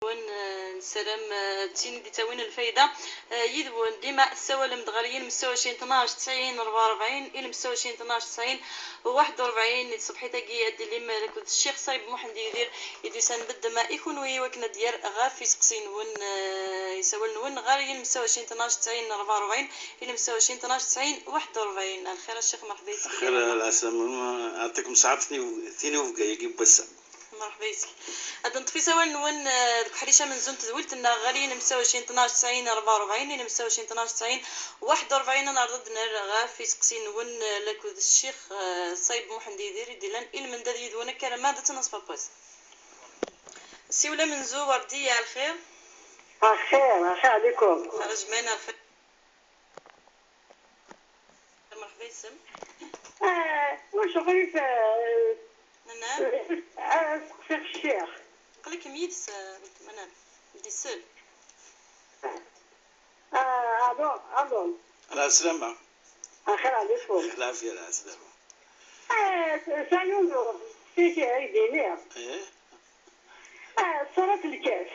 نسلم تين دي تاوين الفايدة يدون ديما سوال مدغريين مستوى 12 90 44 إلى مستوى 12 90 41 صبحي تاقي أدي لي مالك الشيخ صايب محمد يدير يدوسان بالدماء يكون ويوكنا ديار غافي سقسين ون يسول ون غاريين مستوى 12 90 44 إلى مستوى 12 90 41. الخير الشيخ مرحبا يسك خير العسلامة يعطيكم ساعتني ثاني وفقا يجيب بس مرحبا يسك أدن طفي سوا نون دك حريشة من زون تزولت إن غالين مساوي 12 90 44 إن مساوي 12 90 41 أنا ردنا غافي سقسين ون لك الشيخ صايب محمد يدير يدلان من دادي يدونا كلام ماذا تنصف بس سيولا من زو وردية الخير الخير عليكم خرج معنا الخير مرحبا يسم واش غريب نعم سقسي الشيخ قلك ميدس انا بدي سل اظن على السلامة خير عليكم العافية على السلامة سايون في عيديني ايه صورة الكاف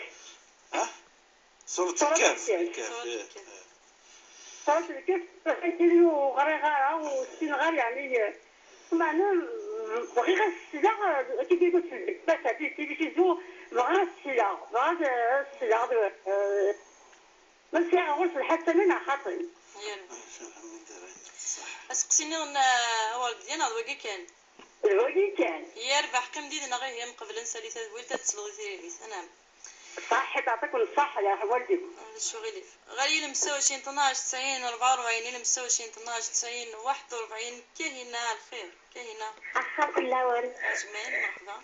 صورة الكاف صورة الكاف كيلو غريغارة وسين يعني معنا بغي غير السلاح كي كيقول بس هادي كيزو بغا السلاح بس يا غوص الحسنين خاطري اسقسيني ولد ديالنا الوقي كان يربح كم ديدنا غير هي مقبل نسالي ويلتا تسلغي ثيريس انا صح تعطيكم الصحة يا والدي شو غيليف غالي المساوي 12 90 44 المساوي 12 90 41 كهنا الخير كهنا الحمد لله ورد اجمل مرحبا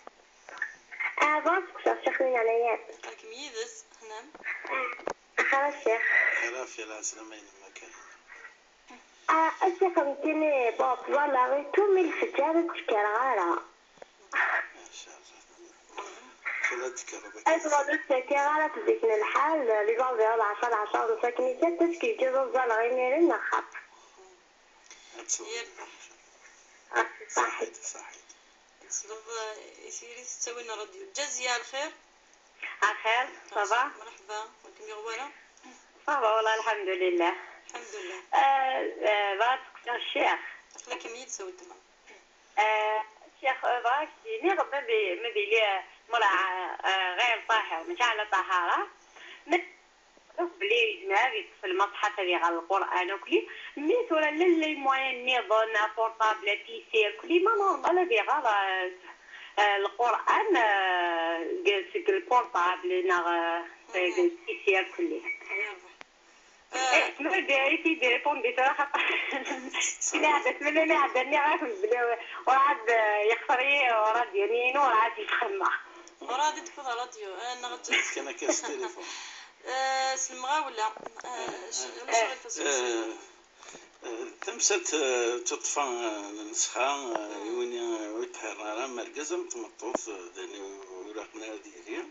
باسك شخصين عليا قالك ميدس هنا خلاص الشيخ خلاف يا العسلامة المكان الشيخ يمكن باب والله غير تومي الفجارة تكرغارة ما شاء الله تكربك أزغل السكرة تذكن الحال لبعض العشر مساكنة تسكي جزء الظل غير نخاف صحيح صلب يسيري تسوي لنا راديو جزية الخير صباح مرحبا ولكم يغوانا صباح والله الحمد لله باسك الشيخ لك ميت سوي تما الشيخ باش ديني ربما مبيلي مرا غير طاهر مش على طهارة بلي جماعي في المصحف اللي على القرآن وكلي مثلا للي موين نظن بورطابل تيسير كلي ما نورمال دي غير القرآن قلت البورطابل نغ تيسير كلي ما دايتي ديريبون بصراحة لعبت من لعبة عارف وعاد يخسري وراد يمين وعاد يتخمع وراد تفضل راديو انا غتجلس كان كاس تليفون سلمغا ولا تمسات تطفى نسخة يوني ويتحرر مركزم تمطوط داني ورقنا ديالي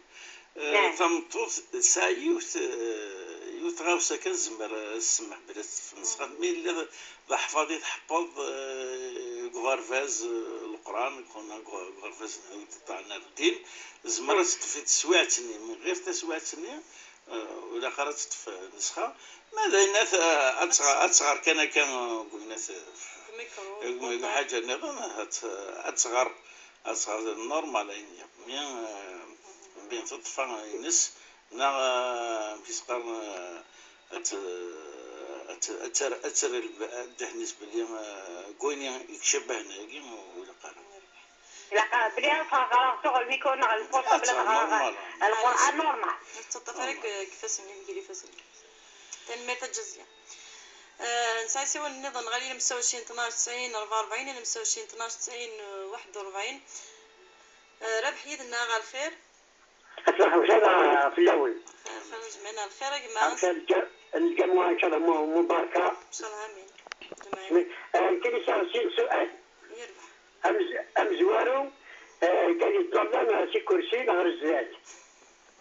تمطوط سايوت يتغاوسا كنزمر السمح بلا في النسخة مي حفاظي تحفظ غرفاز القرآن يكون غرفاز تاعنا الدين زمرة تطفي تسواتني من غير تسواتني ولا قرات في النسخة ماذا الناس أتصغر كان قلنا حاجة نظن أتصغر نورمال يعني بين تطفى ينس نا في سقر أتر الدهنس باليوم قويني يكشبهنا يجينا ولا قرن لا بلي صغار شغل ميكون على البوطه بلا القرآن نورمال تطفرك كيفاش نقولي فاس تنميت الجزية نسايسي والنظام غالي مساوي 12 90 44 اللي مساوي 12 90 41 ربح يدنا على الخير أصبح وشذا في الأول خرج معنا الخير يا جماعة الجمعة إن شاء الله مباركة إن شاء الله آمين كان يسأل سؤال يربح أمزوارو كان يتظلم شي كرسي نهار الزاد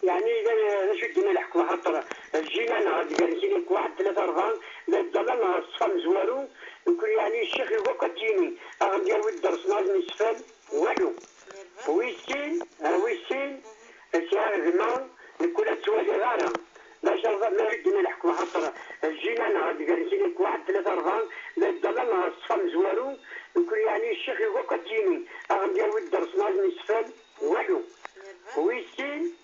يعني إذا نشد من الحكومة حتى الجينا نهار جالسين واحد 3 4 يتظلم نهار الصفا مزوارو يقول يعني الشيخ يقول قديمي أغنى ود درسنا نسفل والو ويسين الشهر زمان نقول سوالي غانا باش ما يدينا الحكم خاطر الجيران غادي جالسين لك واحد 3 4 لا الضلال الصفا مزوارو نقول يعني الشيخ يقول كتجيني غندير ود درس ناضي نسفل والو ويسين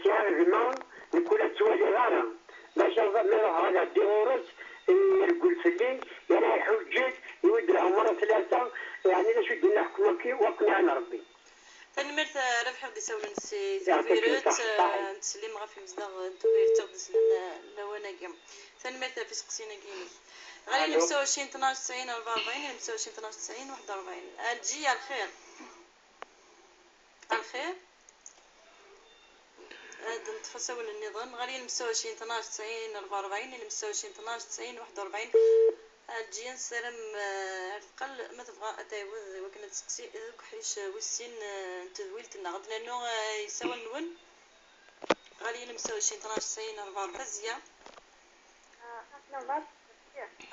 سيار الزمان نقول سوالي غانا باش ما يروح على الديورس يقول في الليل يعني حجيت يود العمر 3 يعني لاش يدينا الحكم وقنعنا ربي تنمرت ربح غدي ساول نسي زوفيرت نتسلم غا في مصداغ دوير تغدس لوناكي تنمرت في سقسينا كيني غالي 25 12 90 44 25 12 90 41 تجي على الخير الخير هاد نتفسول النظام غالي 25 12 90 44 25 12 90 41 تجي نسلم القل ما تبغى اتاوز وكنا تسقسي كحريش وسين تذويلت النغد لانه يساوي النون غالي 25 12 90 44 زيا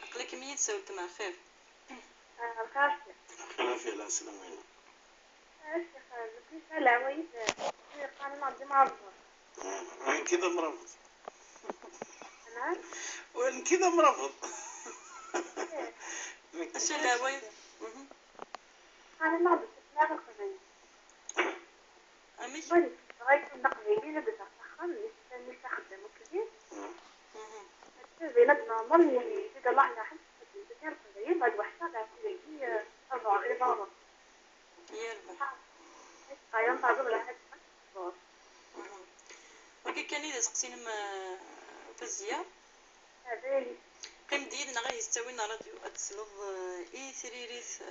عقلك مين تساوي كما خير خلافي لا سلام عليكم وين كذا مرفض وين كذا مرفض اش لا وين أنا ما بس امي غاية النقدي اللي بدأ تخمس نستخدم كثير زينب نعمل اللي إذا الله يحب تدير قضية بعد وحدة بعد كل 4 إلى 4 يربح قايم تعرض لها وكي كان إذا سقسين ما فزيا هذا قيم ديدنا غير يستوينا راديو أتسلظ إي ثريريث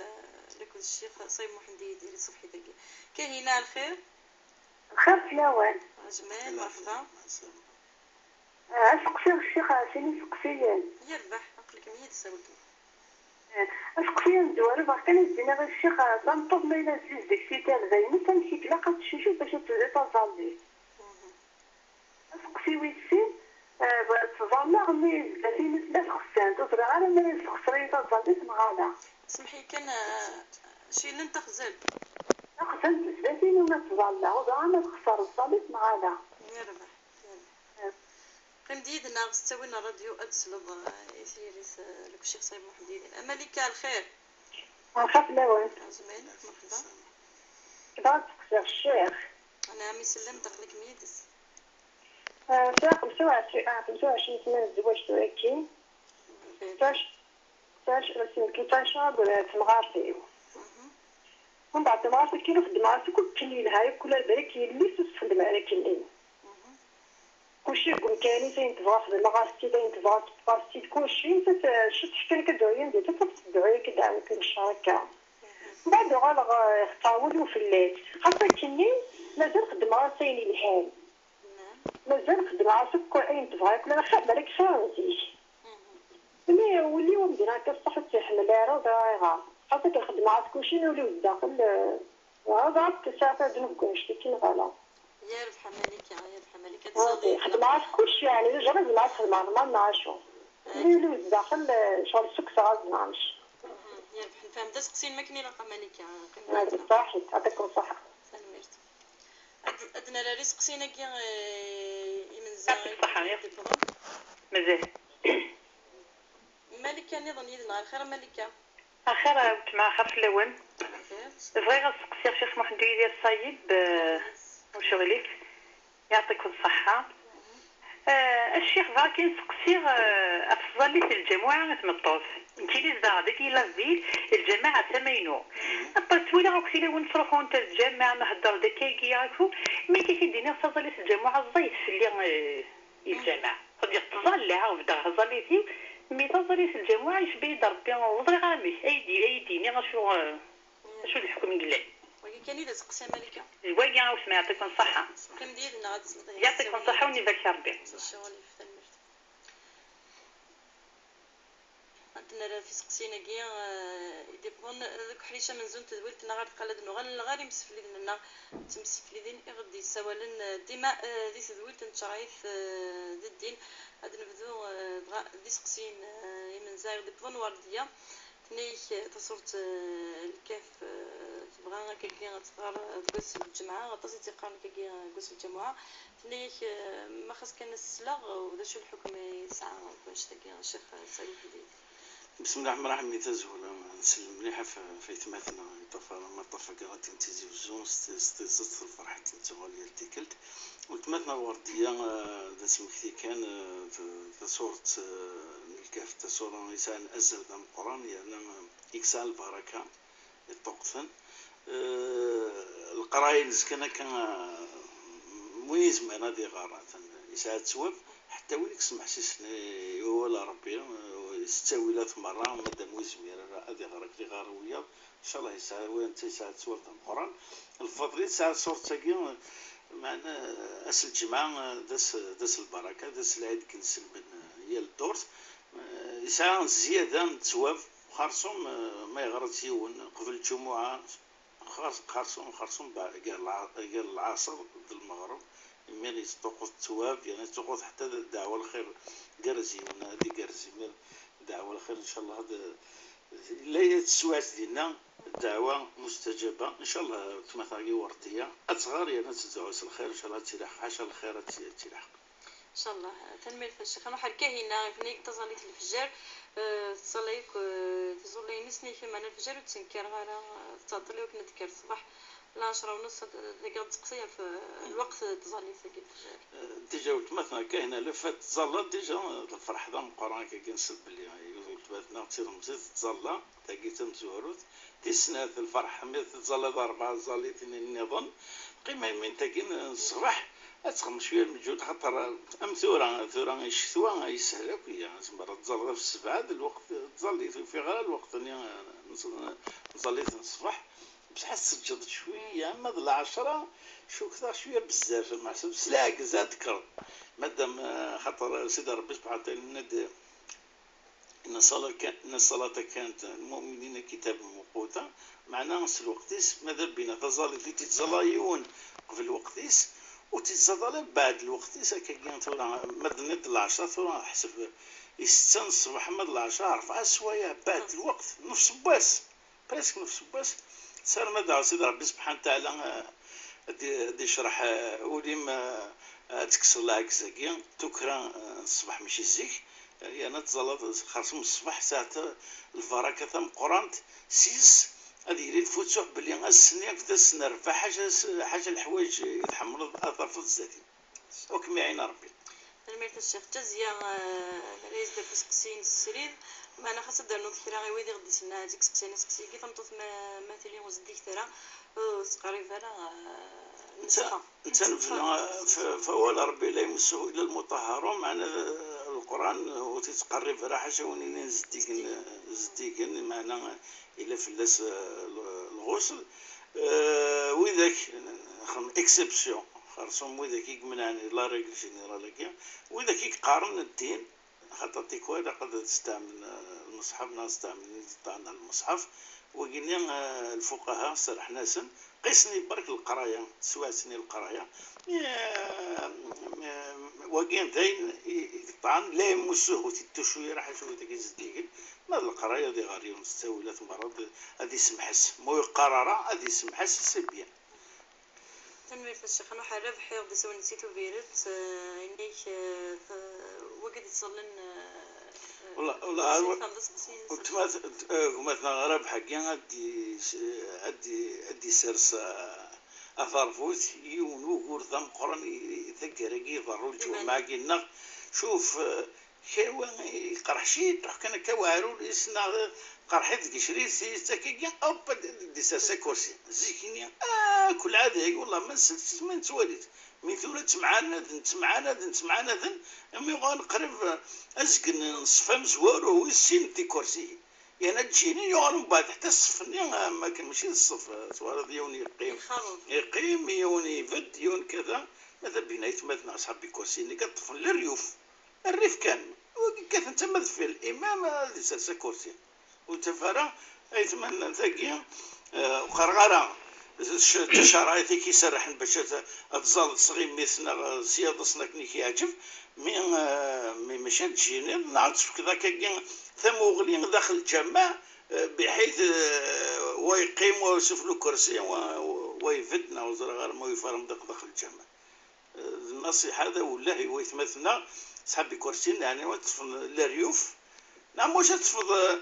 لكل الشيخ صيب محمدي ديري صبحي دقي كان هنا الخير الخير فلاوان جمال مرحبا أسقسي الشيخ سيني سقسي يربح عقلك مية تساوي أسقسي ندور باش كان يدينا غير الشيخ تنطب ما إلا زيز ديك سيتال زيني تمشي تلاقى تشوشو باش تزيد تظلي أسقسي ويتسين تظلى غمي زلاتين 3 خسان تصغر على ما يسخسري تظلي تنغالا سمحي كان شي اللي انت خزل خسان زلاتين وما تظلى وضع ما تخسر تظلي تنغالا يربح قيم ديدنا غستوينا راديو أتسلظ إي ثريريث لكل الشيخ صيب محمدي ملكة الخير نخاف لاوان جمال مرحبا كبار تقصير الشيخ أنا عمي سلمت عقلك ميدس فيها 25 سنة الزواج تراكي تاش رسم كيفاش تمغارتي من بعد تمغارتي كي نخدم عرفتي كل كليل هاي كل البريك اللي تخدم على كلين كلشي يقول كاني فين تبغى في المغاسي فين تبغى تبغى كلشي شفت حكى كدوين ديال تدعي كدعوي كنشاركها من بعد غالغ اختاولوا في الليل خاصة كني مازال خدم عرفتيني الحال مازال خدم عرفتك كل عين تبغى كل انا خاف بالك خارجي ملي وليو ندير هكا صحت تحمل راه ضايعه خاصة كنخدم عرفت كلشي نوليو الداخل ضربت تسافر دنكوش كي نغلا يربح ملكة تصديق خدمات كلشي يعني جرب ما تخدم ما نعيشو نوليو الداخل شغل السكسة غادي نعيش يربح نفهم دا سقسين ماكني لقى ملكة هذا صحيح يعطيكم الصحة سلميرت أدنى لا رزق سينا كي يمنزا مزال ملكة نظن يدنا الخير ملكة أخيرا مع خاف اللون خير بغي غنسقسي الشيخ محمد ديال الصايب وشغليك يعطيكم الصحة الشيخ فاكي نسقسي أفضل لي الجماعة تمطوف انتي لي زادك إلا الزيل الجماعة ثمينو الطويلة غاكسي لو نصرفو نتا الجماعة نهضر دكاكي يعرفو مي كي كيدينا تظل الجماعة الزيت اللي الجماعة قد يتظل عاود هظليتي مي تظل الجماعة يشبه ضربي وضري غامي أيديني غشو الحكم يقلي كان إذا سقسي ملكة زواجي عاوسما يعطيكم الصحة كم ديالنا غادي يعطيكم الصحة ونبارك ربي الشغل في المرت عندنا في سقسينا كيا يديبون ذوك حريشة من زون تدويلت نغار تقلد نغال غير مسفلين لنا تمسفلين غدي سوالن ديما دي تدويلت نشرايث الدين غادي نبدو دي سقسين يمن زاير ديبون وردية تنيك تصورت الكاف بغا كي تقار تقص الجمعة غطاس تيقارن كي قص الجمعة تنيك ما خاص كان السلاغ ودا شو الحكم يسعى باش تلقى الشيخ سعيد الجديد. بسم الله الرحمن الرحيم. تزول نسلم مليحة في تماثنا طفا ما طفا غادي نتيزي وزون ست الفرحة تنتغالي التيكلت وتماثنا وردية دا سمكتي كان تصورة الكاف تصورة إنسان أزل دم القرآن يعني إكسال البركة الطقثن القراية نسكنا كان مويز معنا دي غارات يساعد تواب حتى وين يسمح سيسني ولا ربي استويلات مرة ومدى مويز ميرا هذه غارك لي غاروية إن شاء الله يساعد وين تيساعد سورة القرآن الفضل يساعد سورة تاقي معنا أس الجماعة داس البركة داس العيد كنسل بن هي الدورت يساعد زيادة تواب خرصهم ما يغرط يون قبل الجمعة خرصهم قال العصر المغرب مين يتوقف التواب يعني توقف حتى الدعوة الخير قرزي وانا هذه قرزي مير دعوة الخير ان شاء الله هذا لا يتسوات دينا دعوة مستجابة ان شاء الله تمثاقي ورطية اتصغر يعني تزعوس الخير ان شاء الله تلاح حاشا الخير تلاح ان شاء الله تنمير في الشيخ انا حركه هنا فينيك تصلي الفجر تصليك تزولي نسني في معنا الفجر وتنكر غير تصلي وكنتكر الصباح لا 10:30 دقيقة تقصير في الوقت تصلي في الفجر ديجا وتمثنا كاينه لفات تزلا ديجا الفرح ذا مقارنة كي نسب بلي وتباتنا تصير مزيد تزلا تاقيت مزوروت تسنات الفرح ميت تزلا ضربة زاليتين النظام قيمة من تاقين الصباح أتخم شوية المجهود خاطر أم ثورة الشتوى يسهل ويا مرة تزلا في السبعة الوقت تزلي في غير الوقت نزليت الصباح بصح سجد شويه ما ضل 10 شو كثر شويه بزاف ما حسب سلاق زاد كر مادام خاطر سيدي ربي سبحانه وتعالى ان الصلاه كانت المؤمنين كتاب موقوتا معناه نص الوقتيس ماذا بينا تظل في تتزلايون قبل الوقتيس وتتزلا بعد الوقتيس كاين ثورة مدنيت العشرة ثورة حسب يستن الصباح مد العشرة 4 سوايع بعد الوقت نفس باس بريسك نفس باس سار مدى سيدي ربي سبحانه وتعالى دي شرح وليم تكسر العكساكي تكرا الصباح ماشي زيك يعني تزلط خاصم الصباح ساعة الفركة ثم قرانت سيس هذه اللي تفوتوح بلي السنين في السنة رفع حاجة الحوايج يتحملوا الأثر في الزاتين وكم يعين ربي تنمير الشيخ تزيا رئيس ديال سقسين السرير معنا خاصة دار نوض كرا غير ويدي غدي سنا ديك سقسيني كي تنطط مثلي وزديك ترى تقريبا نسخة فأول ربي لا يمسه إلا المطهرون معنا القرآن وتتقرب راه حاجة ونين زديقن معنا إلا فلاس الغسل وذاك اكسبسيون خرصهم وذاك يقمنعني لا ريغل جينيرال وذاك يقارن الدين خاطر تيكوال قد تستعمل المصحف نستعمل تاعنا المصحف وقلنا الفقهاء سرح ناسن قيسني برك القرايه سواسني القرايه وقين ذين طعن لا يمسوه تشويه راح يشوف ديك الزديق ما القرايه دي غاري مستويلات مرض هذه سمحس مو قراره هذه سمحس سبيان تنمير في الشيخ انا حرب حيض دسون نسيتو فيرت انيك وقت يصلن والله مثلا ربح حقي ادي سرس اثار فوت يونو غورثم قرن يذكر ضرو الجو ما قلنا شوف كوا قرح شي كان كوارو لسنا قرحت قشري سيتكي اوب دي ساكوسي زيكيني كل عاده والله ما نسلت ما نتواليت من ثولت معانا ذن امي غنقرب ازقن نصفه مزوار وهو السين دي كرسي يعني تجيني يغنم بعد حتى الصفني ما كان ماشي الصف سوار يوني يقيم يوني يفد يون كذا ماذا بينا يتمثل اصحاب كرسي اللي كطفل للريوف الريف كان وكيف انت في الامام اللي سلسة كرسي وتفرع يتمنى ثقيا وقرغره شرايطي كي سرحن باش تظل صغير مثلنا سياده صنكني كيعجب مي مشات تجيني نعرف كذا كاين ثموغلي داخل الجامع بحيث ويقيم ويوصف له كرسي ويفدنا وزرغار ما يفرم داخل الجامع. النصيحة هذا والله هو يتمثلنا صحابي كرسينا يعني وتفضل الريوف نعم واش تفضل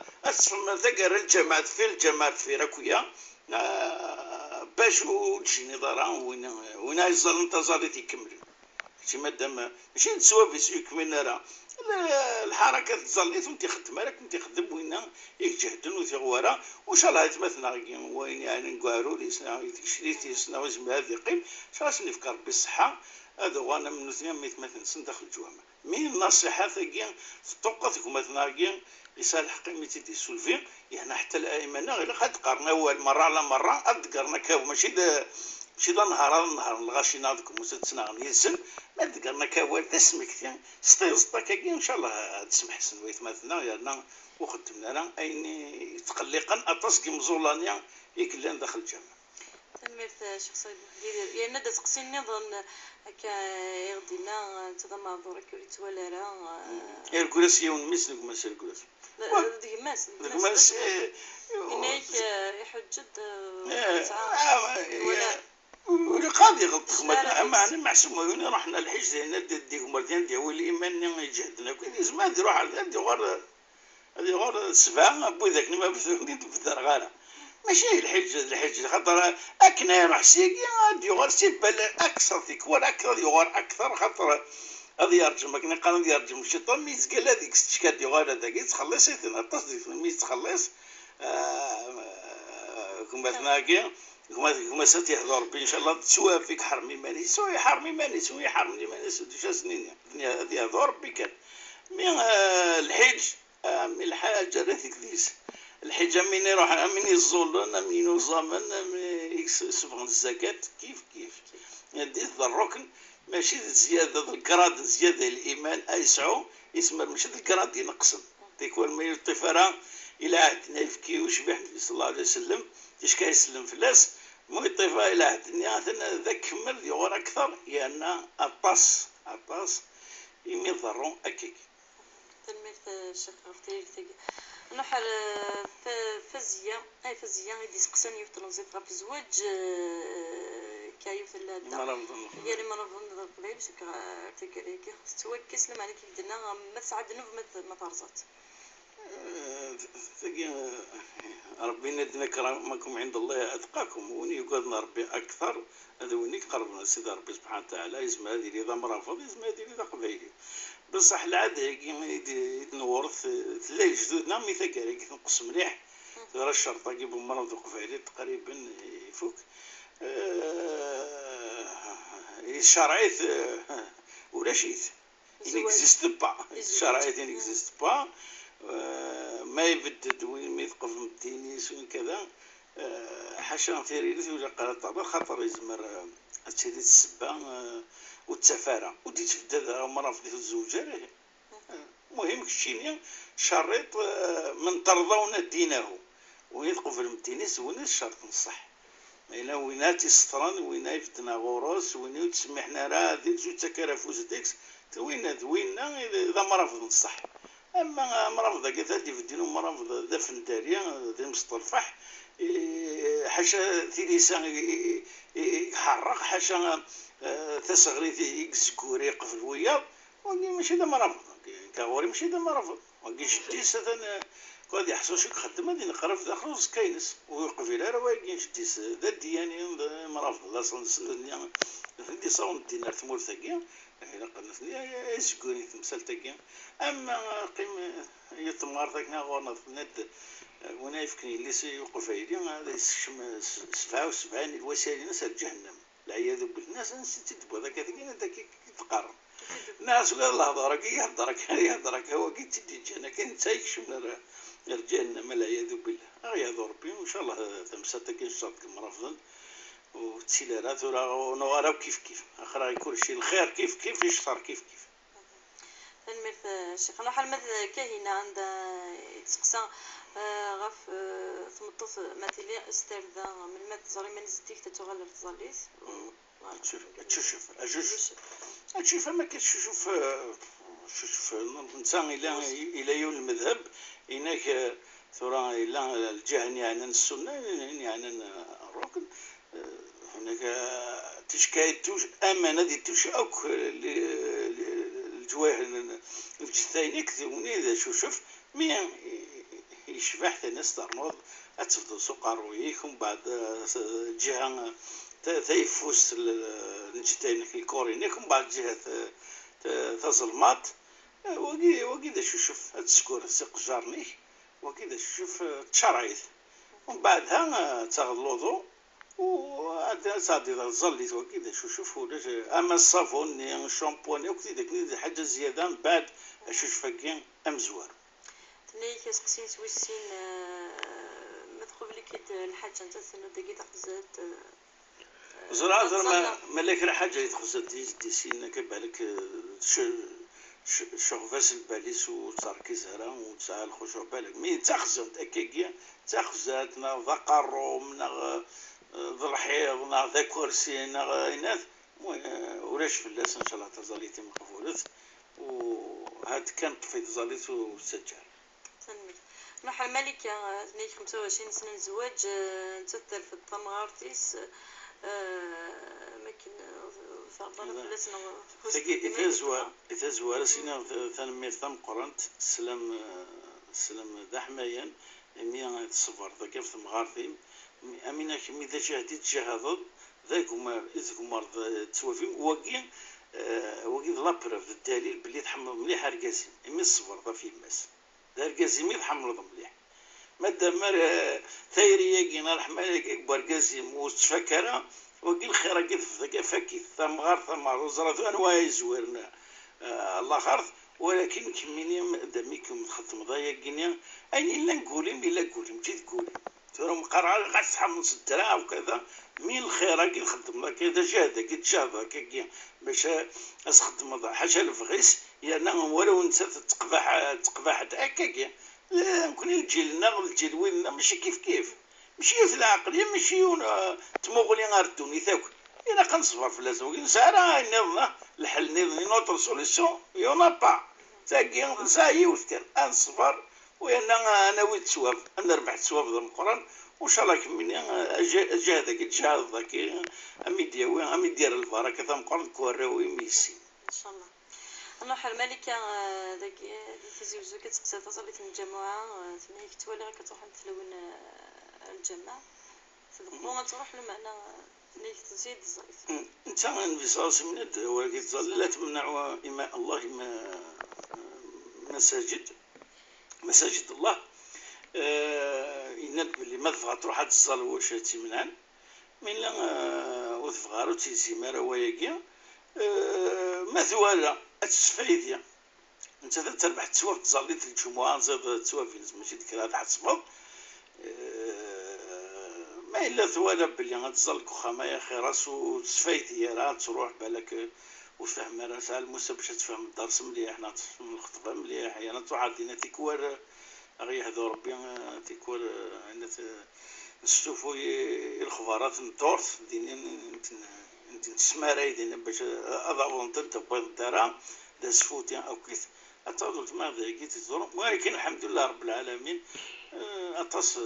ذكر الجماعات في ركويا باش وتجي نظارا وين يزال انتظاري تيكمل شي مادام ماشي نسوا في سوق من راه الحركه تزليت وانت خدم راك انت خدم وين يجهدن وثغورا وان شاء الله يتمثلنا وين يعني نقارو لي سنا شريتي سنا وزم هذه قيم شاش نفكر بالصحه هذا وانا من اثنين يتمثل سن داخل الجوامع من النصيحه ثقين طوقتكم مثلا يصالح قيمتي دي سولفي يعني حتى الايمن غير قد قرنا اول مره على مره ادقرنا كاو ماشي دا نهار الغاشي ناضكم وستسنا يسن ما دقرنا كاوال تسمك سطا كاكي ان شاء الله تسمح سن ويتمثلنا يعني وخدمنا لنا اين تقلقا اتصقي مزولانيا يكلان داخل الجامع تمرت شخصيا يعني ندا تقسي النظام هكا يغدينا تضمع دورك وليت ولا راه الكلاس يون ميس نكماس الكلاس ديماس نكماس هناك يحجد ولا قاضي غلط ما انا محسوم رحنا الحج هنا ديكم مرتين دي هو الايمان يجهدنا كل زمان يروح على هذه غير السبعه بو ذاك ما بثوني تبثر غاره ماشي الحج خاطر اكنا يروح سيكي غادي غير سيبال اكثر تكون اكثر يغار اكثر خاطر هذا يرجم كنا قانون يرجم الشيطان ميز قال هذيك تشكاد يغار هذاك تخلص يتنطس ميز تخلص كما تناقي كما ستيحضر ربي ان شاء الله تسوى فيك حرمي ماني سوي حرمي ماني سوي حرمي ماني دوشا سنين هذه هذا ربي كان من الحج من الحاجه راه كليس الحجه من يروح من يزولن من يزامن يسفن الزكاه كيف يدير الركن ماشي زياده الكراد زياده الايمان ايسعو يسمى ماشي الكراد ينقصن تيكون ما يطفرا الى عهدنا يفكي وشبح النبي صلى الله عليه وسلم اش كيسلم فلاس مو يطيفا الى عهدنا ذاك كمل يغور اكثر لان الطاس يمي ضرو اكيك تنميت الشيخ اختي نحر فزية يدي سقسان يفتلون زيت غاب الزواج كايوث اللادا يعني ما نظن القبيل شكرا تكريك سواء كسلم عليك يدنا ما تسعد نوف ما ترزات ربي ندنا كرامكم عند الله اتقاكم وني يقعدنا ربي اكثر هذا وني قربنا سيدي ربي سبحانه وتعالى يسم هذه اذا مرافض يسم هذه اذا قبيلي بصح العاده كيما يتنورث تلاقي جدودنا مي ثكاري نقص مليح راه الشرطه كيبو مرض قفايلي تقريبا يفوك الشرعيت ولا شيت إنكزيست با الشرعيت إنكزيست با ما يبدد وين ما يثقف من التنس وين كذا حاشا ثيريلث ولا قرات خاطر يزمر هادشي ديال السبه والتفاره ودي تفدد مرافض الزوجه مهم كشينيا شريط من ترضون دينه وين يثقف من التنس وين الشرط نصح إلا وين تسترن وين يفتنا غروس وين تسمحنا راه ديك زوج تكرفوز ديكس وين اذا مرافض نصح اما مرافض كذا في الدين ومرافض دفن داريا ذي مسترفح حاشا ثيليسان يحرق حاشا تسغري يكسكوري يقفل ويا ماشي دا مرافض كاوري ماشي دا مرافض وكيش ديس هذا قد يحصل شي خدمه دي نقرا في داخل كاينس ويوقف الى راه واقين شديس ذا دياني مرافض لا صندني عندي صون الدينار ثمور ثقيا الى قلنا يسكوني تمثال ثقيا اما قيم يتمار ثقنا غورنا ند وانا يفكني اللي سيوقف عليه هذا 77 الوسائل ناس جهنم العياذ بالناس نسيت تبغى ذاك ثقينا ذاك يتقارن الناس قال الله ضرك يهضرك هو كي تدي جانا كان تايكش من الجنة العياذ بالله عياذ ربي وان شاء الله تمساتك ان شاء الله مرافضا وتسيلات ونوارا كيف اخرى كل شيء الخير كيف يشطر كيف المثل شيخنا حال مثل كاهنة عند يتسقسى غف ثمطوط مثلي استردا من المات زري من زديك تتغلر تزليس تشوف ما كتشوف الانسان الى يوم المذهب هناك ثورة إلا الجهة يعني السنة يعني الركن هناك تشكاية أمانة دي توش أوك الجواح الجثين يكتبوني إذا شوف مين يشبح الناس ترنوض أتفضل سوق رويكم بعد جهة تيفوس الجثين الكورينيكم بعد جهة تظلمات وكذا شوف تسكور سيق جارني وكذا شوف تشرعيت ومن بعدها تغلظوا وعاد صادي ظليت وكذا شوف ولاش اما الصابون الشامبوان وكذا حاجه زياده من بعد شوف فكين مزوار تني كسقسيت ويسين مدخل لي كيد الحاجه انت سنه دقي تقزات زرا ما لك حاجه يتخص دي سين كبالك شغفاس الباليس وتركي زهرا وتسعى الخشوع بالك مي تخزن تاكيكيا تخزاتنا ذا قروم ذا الحيض ذا كرسي إناث ولاش فلاس ان شاء الله تزاليتي مقفولت وهاد كانت في تزاليت وسجل تنمي نروح الملكة 25 سنة زواج نتثل في الطمغارتيس ممكن فرضنا فلسنا إذا زوار سينا ثانمير ثم قرنت سلام دحميا ميا تصفر ذا كيف مغارثيم أمينا كمي ذا شهدي تجهض ذاك هما تسوافيم وقين لابروف الدليل بلي تحمل مليح رقاسيم أمي الصفر ذا في الماس ذا رقاسيم يتحمل مليح مادام ثيريا كينا الحمالة كبر قاسيم وتفكرها وقيل خير قد في فكي ثم غار ثم وزرات أنواع زوارنا الله خارث ولكن كميني دميكم تخدم ضايق كينيا أين إلا نقولهم جيت قولهم ترى مقرعة قاعد تحمل نص الدراع وكذا مين الخير كي نخدم كذا جاهدة كي تجاهدة كي باش أخدم حاجة الفغيس يعني ولو نسى تقبح هكاكيا لا يمكن الجيلنا الجيل ويننا ماشي كيف ماشي في العقلية ماشي تموغلي غير الدوني ثاك إلا كنصبر في لازم نسارا نظنا الحل نظني نوتر سوليسيون يونا با تاكي نسايي وثكر نصبر وانا ناوي تسواف انا ربحت سواف ذا القران وان شاء الله كمني جهدك تجاهد ذاك امي ديال البركه ثم قرن كوراوي ميسي ان شاء الله نروح الملكة داك تزوجو كتقصد تصليت الجماعة تمايك تولي كتروح تلون الجماعة تدبو تروح المعنى تمايك تزيد الزريف انت انفصاص من الدول لا تمنع إماء الله مساجد الله يناد بلي ما تبغى تروح تصل واش تيمنعن من لا وتفغارو تيزي مارا وياكيا مثوالا التسفايديا انت تربح تسواف تصليت الجمعة زاد تسوافين ماشي ديك راه تحسبط ما الا ثوالا بلي غتصل خمايا خيراس وتسفايديا راه تروح بالك وفهم راه الموسى باش تفهم الدرس مليح حنا تفهم الخطبه مليح انا تروح عندنا تيكوار غير هذا ربي تيكوار عندنا نشوفوا الخبارات الدورت ديني نتسماراي دينا باش اضعوا تبغي الدرا داز فوتي او كيف اتظلت ما ذاك تزور ولكن الحمد لله رب العالمين اتص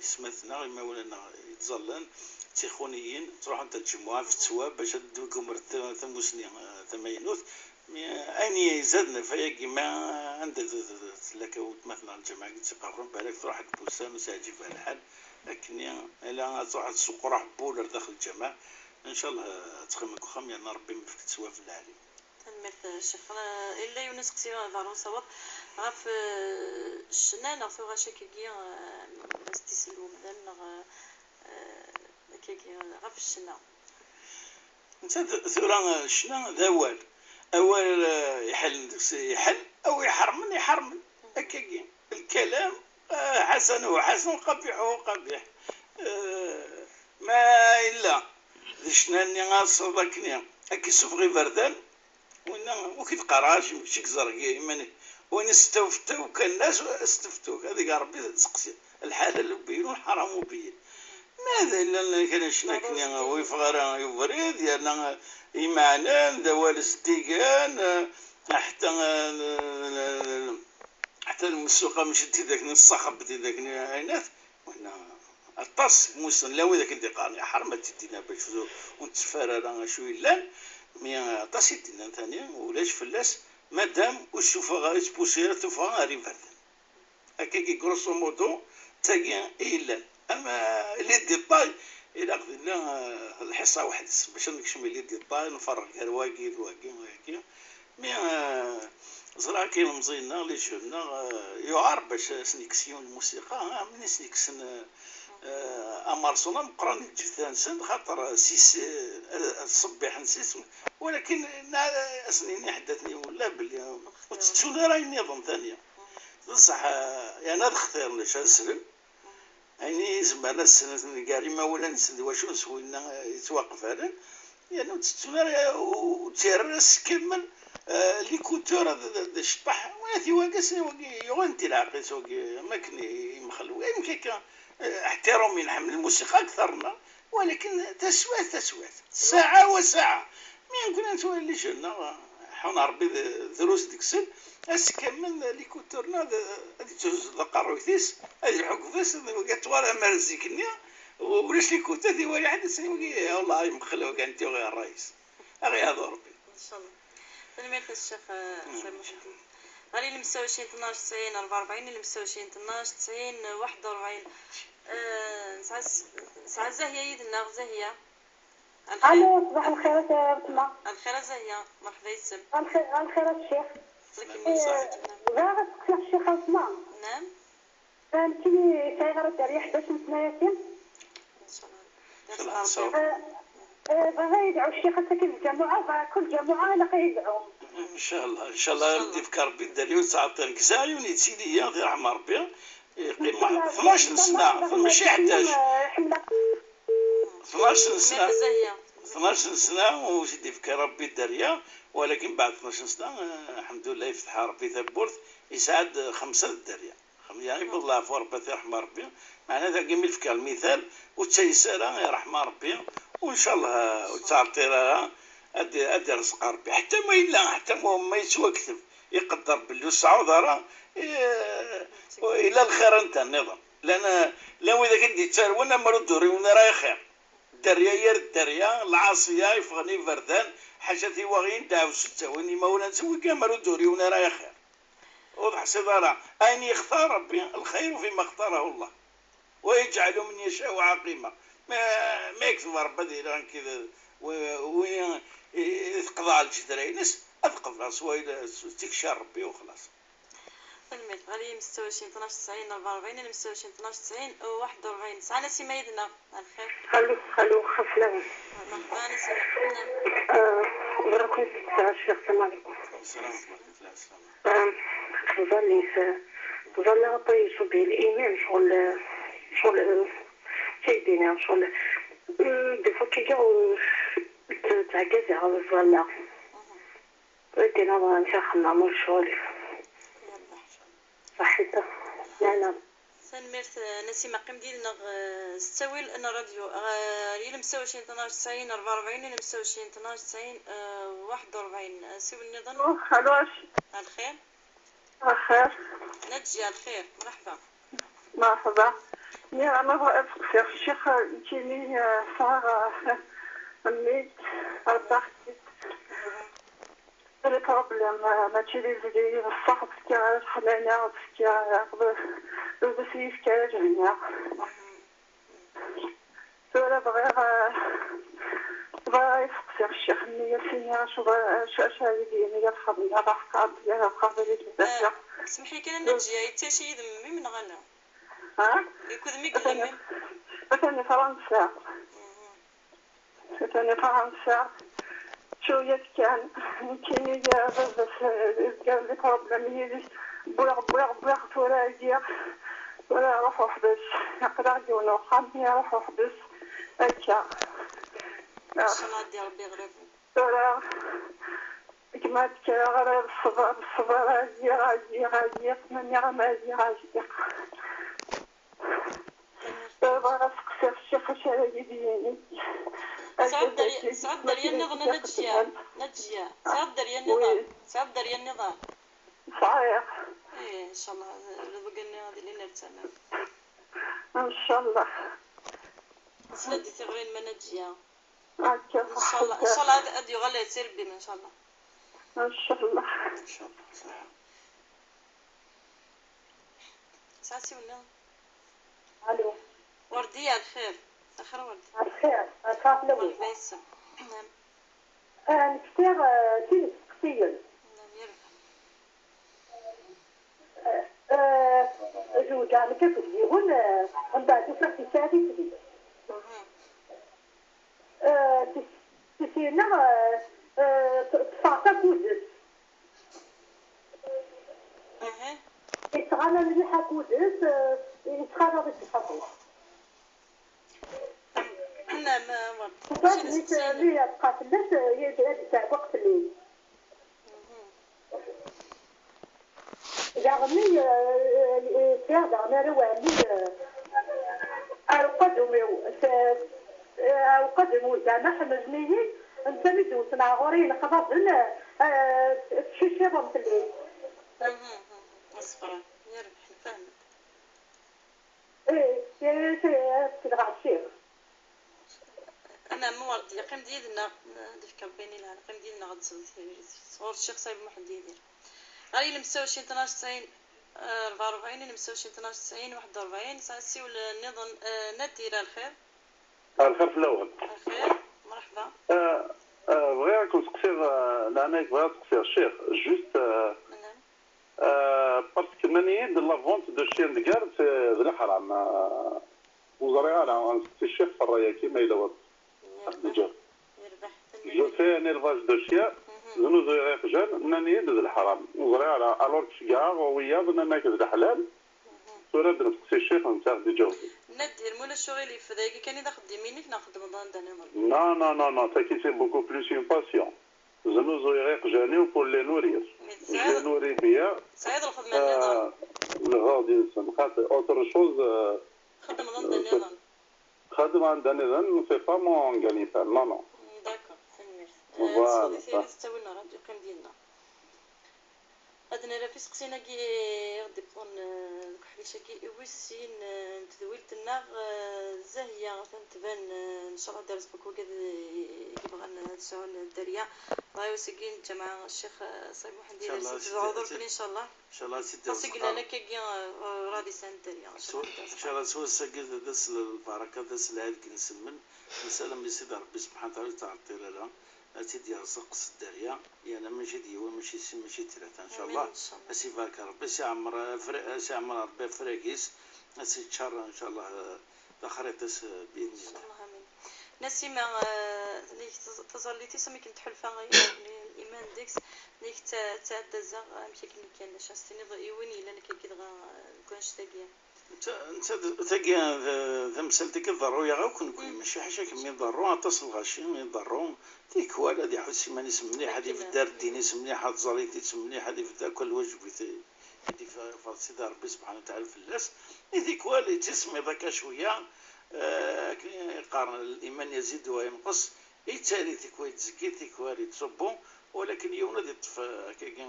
سمعتنا ما ولنا يتظلن تيخونيين تروحوا تجمعوا في التواب باش دوكم ثموسني ثمينوث اني زادنا فيا كيما عند لك مثلا الجماعه تيقرروا بالك تروح تبوسان وساجي في الحال لكن الا تروح تسوق روح بولر داخل الجماعه ان شاء الله تخمك وخم يا ربي ما فيك تسوا في العالم تنمرت الشيخ الا يونس قصيره دارو صواب غاف الشنان في غاشا كيكيا استسلو مدام كيكيا غاف الشنا انت ثورا الشنا ذا اول يحل او يحرمن هكاكي الكلام حسن وحسن قبيح وقبيح ما الا شناني غاصدكني هكي صفغي بردان وكيتقراش ماشي كزرقي ماني وين استفتو كان الناس استفتوك هذيك ربي تسقسي الحلال بين والحرام بين ماذا الا كان شناكني ويفغر يفريد يعني ايمانا دوال صديقان حتى حتى المسوقة مش ذاك الصخب ذاك عينات وهنا الطاس موسن لا وذاك اللي قارني حرمة تدينا باش ونتفرر شو يلان مي طاس يدينا ثاني ولاش فلاس مادام وشوفها غير بوسيرة توفها غير فردان هكاكي كروسو مودو تاقي إلا أما لي ديطاي إلا خذينا الحصة واحد باش نكشم لي ديطاي نفرق غير واقي مي زرا كاين مزينا لي جونا يعار باش سنيكسيون الموسيقى من سنيكسن امارسونا مقرن جثانسن خاطر سيس الصبيح نسيس ولكن سنين حدثني ولا بلي وتسونا راهي نظام ثانيه بصح يعني هذا اختيار ليش نسلم يعني زعما السنه كاري ما ولا نسد واش نسوينا يتوقف هذا يعني وتسونا وتيرس كمل لي كوتور هذا الشطح وهذه واقس يغنتي العقل سوقي ما كني مخلو يمكن احترامي نحمل الموسيقى اكثرنا ولكن تسوات ساعه وساعه مين كنا نسوي اللي شلنا حنا ربي دروس ديك السن اسكمل لي كوتورنا هذه تهز القرويثيس هذه الحكوثيس وقعت ورا مرزيكني ولاش لي كوت هذه ولا حد سنوي والله مخلوق انت غير الرئيس غير هذا ربي ان شاء الله تنمية الشيخ سامح الدين غالي اللي مساوي 12 90 44 اللي مساوي 12 90 41 ساعة زاهية يدنا زاهية الو صباح الخير يا بسمة. الخير زاهية مرحبا يسم الخير الشيخ باغا تسمع الشيخ بسمة. نعم فهمتيني صايغة الدرية 11 سنة ياسين ان شاء الله باغا يدعو الشيخ ساكن الجماعة كل جماعة لا يدعو ان شاء الله يردي في ربي الدري وتعطيك ساعه ونيت سيدي يا غير رحمه ربي قيمه 12 سنه ماشي 11 12 سنه وسيدي في ربي الدريه ولكن بعد 12 سنه الحمد لله يفتح ربي ثبورت يساعد 5 الدريه يعني بالله في ربي رحمه ربي معناه ذا جميل في المثال وتيسر يا رحمه ربي وان شاء الله وتعطي ادي رزق ربي حتى ما الا حتى ما يسوى كتب يقدر باللي الصعود راه الى الخير انت النظام لان لو اذا كنت تسال وانا مرد وانا راي خير الدريه يا الدريه العاصيه يفغني فردان حاجتي وغين داو ستواني ما ولا نسوي كاع مرد وانا راي خير وضح صدارة أين يختار ربي الخير فيما اختاره الله ويجعل من يشاء عقيمة ما يكتب ربي كذا ويقضى على الجدرينس أثقف راسه تكشى ربي وخلاص. الميت غالي مستوى 12 90 44 اللي مستوى 12 90 41 ساعة نسي ميدنا الخير. خلو خفلان. مرحبا نسي بركة الشيخ السلام عليكم. السلام عليكم. تظل غطي شبه الإيمان شغل سيدنا شغل بفكية وتعجزي على الظلة ودينا نشاخنا مول شغل صحيته نعم سنمرت نسيمة قيم ديالنا ستويل أنا راديو يلي مساوي 12 90 44 يلي مساوي 12 90 41 سوي النظام. خلاص الخير الخير نجي الخير مرحبا يا أنا بغيت نسأل الشيخ يجيني صار ميت أربعتي البروبليم ماشي لي زيدي الصحة تاعي حنانة تاعي بزاف تاعي جميع ولا بغي يفقسي الشيخ النية سينيا شو يديني يتخبني هذا حقاد يا خاطري بزاف سمحي كان نجي يتاشي يدمي من غنى ها يكون مقلمي ثاني فرنسا شوية كان كيني بزاف قال لي بروبليم بويغ ولا روح وحدش يقدر يجون وخامي روح وحدش هكا ان شاء الله ديال ربي يغرفو ولا كما غير الصبر غادي من غادي دابا سقسي الشيخ اش يديني سعود دريا النظام نجيا سعود دريا النظام صحيح ايه ان شاء الله بقى غادي لينا نتسنى ان شاء الله. سلدي تغرين منجيا هكا ان شاء الله ان شاء الله غادي يغلى يصير بنا ان شاء الله ان شاء الله. ان شاء الله صح. ساسي ولا الو ورديه الخير اخر ورد الخير كاف لوي مرحبا يسم نعم نكتير تيني سكسيا نعم يرفع زوجة كيف تجيبون من بعد فرحتي ساعتي تجي تسينا تفاصل كوزس يتغنى مليحة كوزس يتخرج يتحفظ نعم ورد وبعد لي بقى فلاش يدير تاع وقت الليل يعني سيادة أنا رواني أقدموا زعما حمزنيين أنت مدوس مع غورين خبرنا تشيشيبهم في الليل. أصبر يربح فهمت. يا الغاشير. أنا موردي قيم ديالنا دفكر بيني لها قيم ديالنا غتصل صور الشيخ صايب محمد يدير. غالي المستوى 12 90 44 المستوى 12 90 41 ساسي ولا نظن ندير الخير. الخير في الاول. الخير مرحبا. بغيت نسقسي لانك بغيت نسقسي الشيخ جوست باسكو ماني دو لا فونت دو شين دو كار في الحرام وزريعه على نسقسي الشيخ في الرايه كيما الى وقت يربح جو في ان élevage دو شيا زنو زريق جان ناني دو الحرام وزريعه على الوغ كاع وياض نانك دو الحلال تريد نسقسي الشيخ نتاع دي جاوبي ندير مولا الشغل في ذاك كان ناخذ يمينك ناخذ رمضان داني Non, non, non, non, ça qui c'est beaucoup plus une passion. Je nous aurais gêné pour les nourrir. Je nourris bien. سعيد الخدمة النظام. Autre chose. خدم عند النظام. خدم عند النظام c'est pas mon gagne-pain, non, non. D'accord, c'est mieux. Voilà. صديقي تسوي لنا راديو قيم ديالنا. هادنا رافيس قسينا كي غادي بطون كحليشه كي ويسين تدويلت الناغ زاهيه تبان ان شاء الله دارس بكو كيبغى نسعو الدريه راهي وسكين مع الشيخ صايب محمد عذر ان شاء الله ان شاء الله سيدي قلنا لك كي رادي سان الدريه ان شاء الله سوا سكيت داس البركه داس العيد كنسمن نسلم بسيدي ربي سبحانه وتعالى تعطي لنا سيدي يرزق الدريه يعني ماشي ديوان ماشي ماشي ثلاثه ان شاء الله اسي بارك ربي سي عمر ربي فريكيس اسي تشار ان شاء الله خريطس باذن الله. امين. نسيمه ليك تزليتي سمي كنت حلفه الايمان ديكس ليك تعدى زغ مشي كان شاستني ضيوني الا كيدغا كونش تاكيا انت تاكيا ذا مسالتك ضروري غاكون كل ماشي حاجه كمي ضروري اتصل غاشي مي ضروري ديك ولا دي حسي ماني سمني حدي في الدار ديني سمني حد زليتي سمني حدي في كل واجب يدي فسيدي ربي سبحانه وتعالى في اللاس يديك والي تسمي ذاك شويه يقارن الايمان يزيد وينقص يتالي تيكوا يتزكي تيكوا يتصبوا ولكن يوم غادي غادي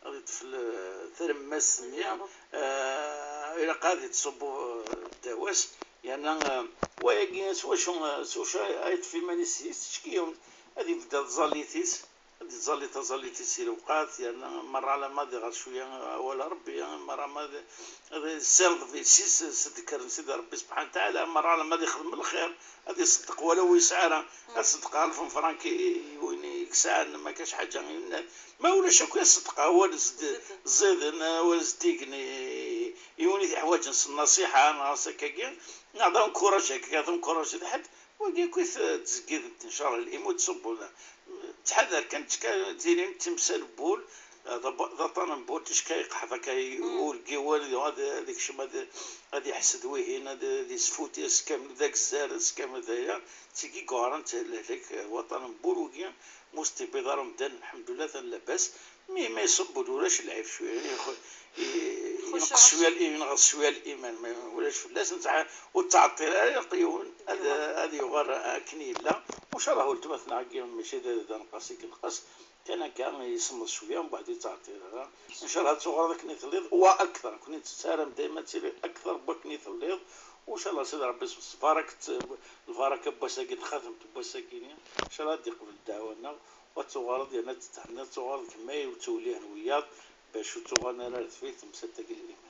يطفل ثرمس مية الى قاعد تصبوا الدواس يعني وياكي سوشا ايت في مانيسيس تشكيهم هذه بدا تزاليتيس هذه تزاليتيس الوقات يعني مره على ماضي غير شويه ولا ربي مره ماضي هذا سيرض في سيس تذكر سيدي ربي سبحانه وتعالى مره على ماضي يخدم الخير هذه يصدق ولو يسعر صدق 1000 فرنكي وين يكسعن ما كاش حاجه ما ولاش هكا يصدق هو زيد وزديقني يوني حوايج النصيحه انا سكاكين نعطيهم كوراج هكا نعطيهم كوراج حد وكي كيف تزكي ان شاء الله الامور تصبوا تحذر كانت دايرين تمثال بول هذا طن بول تشكاي قحفه كيقول كيوال هذا ديك الشيء هذا يحسد وين هذا دي سفوتي سكام ذاك الزار سكام هذايا تيكي كورنت لهلك وطن بول وكي مستبيض رمضان الحمد لله لاباس ما يصبوا ولاش العيب شويه ينقص شويه الايمان ما ولاش فلاس نتاع والتعطيل يقيون هذا يغار كنيله وان شاء الله ولتمثل عقيم ماشي ذا نقص كنقص كان يصمد شويه ومن بعد يتعطي ان شاء الله تصغر ذاك نيثليض واكثر كنت تسالم دائما تسير اكثر بك نيثليض وان شاء الله سيدي ربي البركه بساكين خاتمت بساكين ان شاء الله ديق بالدعوه وتصغر ديالنا تتحنا تصغر كما وتوليه وياض باش تغنى راه فيت مسدك الايمان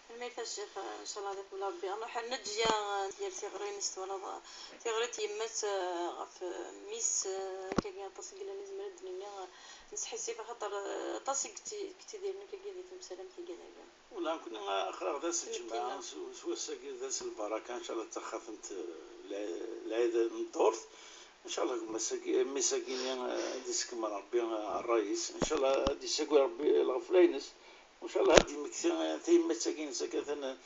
الميت الشيخ ان شاء الله ذاك ولا ربي انا حنا نجيا ديال تيغرينست ولا تيغريت يمات غف ميس كاين طاسي قال لازم الدنيا نسحسي خاطر طاسي كنتي دايرنا كاين مسلمتي كذا ولا كنا اخر ذا الجماعه سوساكي ذا البركه ان شاء الله تخافنت العيد الدورث ان شاء الله مساكين ديسكم ربي الرئيس ان شاء الله ديسكو ربي الغفلينس وان شاء الله هذه مكثين تي مساكين سكثنا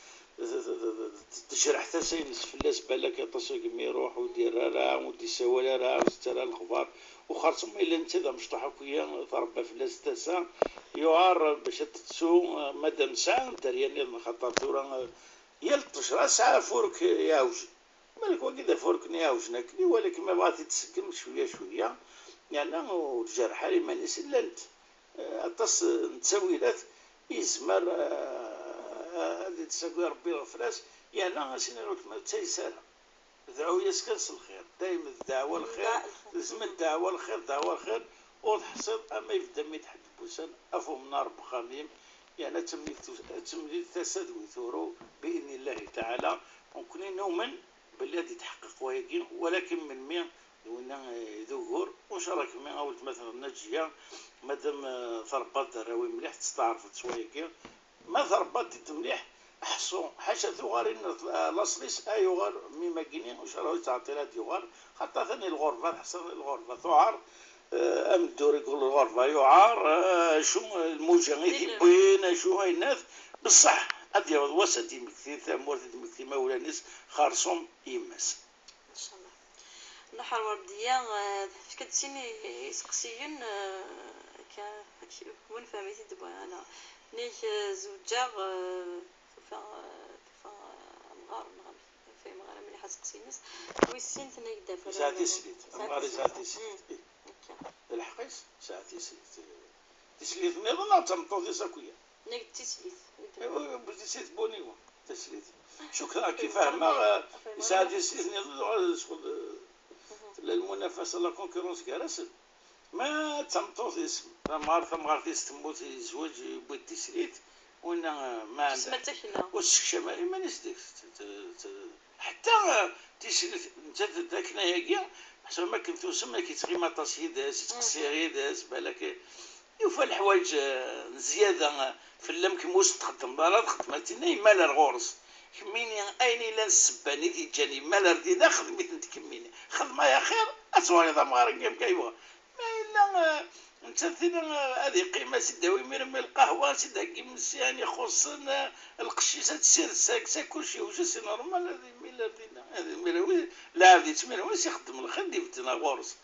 تشرح تسين فلاس بالك تصيق يروح ودير راه ودي سوالي راه وسترى الخبار وخاصهم الا انت ذا مشطحك ويا ضربه فلاس تسا يعار باش تسو مادام ساعه دريان خاطر تورا يلطش راه ساعه فورك ياوج مالك وكذا فورك ياوج ناكلي ولكن ما بغات تسكن شويه يعني وتجرح لي ما نسي الا انت اتص نتساويلات يزمر هذه تساوي ربي الفراس يعني سينا لك ما تيسال دعوة يسكنس الخير دائما الدعوة الخير لازم الدعوة الخير دعوة الخير وتحصل اما يبدا ميتحد بوسان افو من نار بخاميم يعني تملي تسد ويثورو باذن الله تعالى ونكون نؤمن بالذي تحقق ويقين ولكن من مين وين ذكور وشارك من اول مثلا نجيه مادام ضربات دراوي مليح تستعرفت شويه ما ضربات مليح حصو حاشا ثغارين لاصليس ايوغار ميما كينين وان شاء الله تعطي لها ديوغار حتى ثاني الغرفه تحصل الغرفه ثعار ام الدور يقول الغرفه يعار شو المجاهد بين شو هاي الناس بصح ادي وسط يمكثي ثمورت يمكثي مولانيس خارصهم يمس ان شاء الله نحر ورديا كتسيني يسقسيين وين فهمتي دابا انا نيك زوجا مغار في مغار ملي حتسقسي الناس ويسين تنا يدافع ساعتي سليت مغاري ساعتي سليت الحقيس ساعتي سليت تسليت مي ظن تمطوطي ساكويا نيك تسليت بدي سيت بونيو تسليت شكرا كيف فاهمه ساعتي سليت المنافسه لا كونكورونس كارثه ما تمطوط اسم مغارتي تموت يزوج يبغي تسليت وانا ما عندها والشمالي ما نسدك حتى تسليت انت ذاك نايا حسب ما كنت تسمى كيتغي ما تصيداس تقصيري داس بالك يوفى الحوايج زياده في اللم كيموس تخدم دارات خدمتي مال الغورس كميني ايني لا السباني تيجاني مال دينا خدمت انت كميني خدمه يا خير اسواني ذا مغارق كايبغى ما انت هذه قيمه سداوي من القهوه سدا كيمس يعني خصنا القشيشه تسير ساكسه كلشي وجا سي نورمال هذه ميلا دينا هذه ميلا لا هذه تسمير وين يخدم الخدي فتنا غورس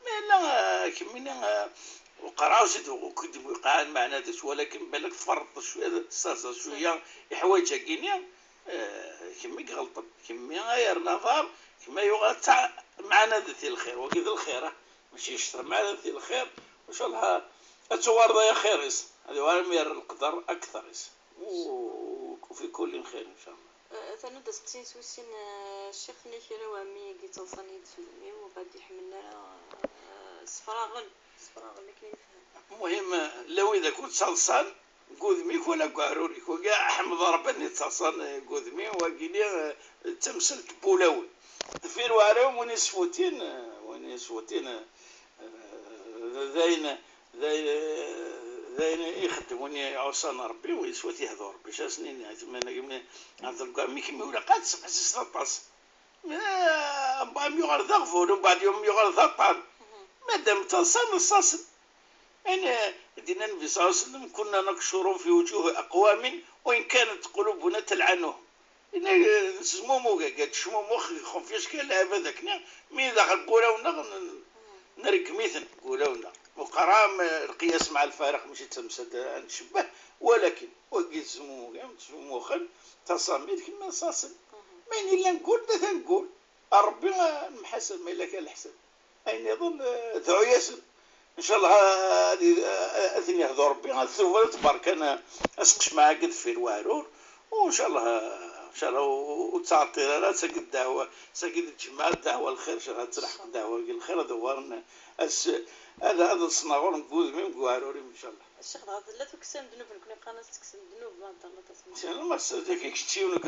ما لا كمينا وقراو سيدو وكدبوا يقعد معنا داس ولكن بالك فرط شويه صاصه شويه حوايج كاينين كمي غلط كمي غير نظر كما يغا تاع معنا ذي الخير وكذا الخير ماشي يشتر معنا ذي الخير ان شاء الله اتوارد يا خيرس هذه وامير القدر اكثرس وفي كل خير ان شاء الله تنود سقسين سوسين الشيخ نيكيرا وامي كي توصلني تفهمي وغادي يحملنا صفراغل اللي كاين المهم لو اذا كنت صلصان قوذميك ولا قاروريك وكاع احمد ربي تصلصان قوذمي وكيني تمثلت بولاوي في الوارم ونسفوتين ذاين يخدموني عصان ربي ويسوت يهضر ربي شا سنين يعني هذا القام كيما ولا قاد 7 سنين ما يغار ذغفور وبعد يوم يغار ذطان مادام تصل الصاصن يعني دينا النبي صلى الله عليه وسلم كنا نكشر في وجوه اقوام وان كانت قلوبنا تلعنهم نسمو قال شمو مخي خفيش كان هذاك مين دخل قولونا نرق مثل قولونا وقرام القياس مع الفارق ماشي تمسد نشبه ولكن وقيت سمو خل تصامير كما صاصن ما الا نقول مثلا نقول ربي محسن ما الا كان الحسن اين يظن ذو ياسر ان شاء الله هذه اثني يهضر ربي غنثوب تبارك انا اسقش معاك قد في الوارور وان شاء الله وتعطي لا ساكن الدعوه ساكن الجماعه الدعوه الخير شغال تلحق الدعوه الخير دوارنا هذا الصناغور نقول من واروري ان شاء الله الشيخ غادي لا تكسم ذنوب نكون قناه تكسم ذنوب ما نطلع تسمع انا ما صدقك كشتي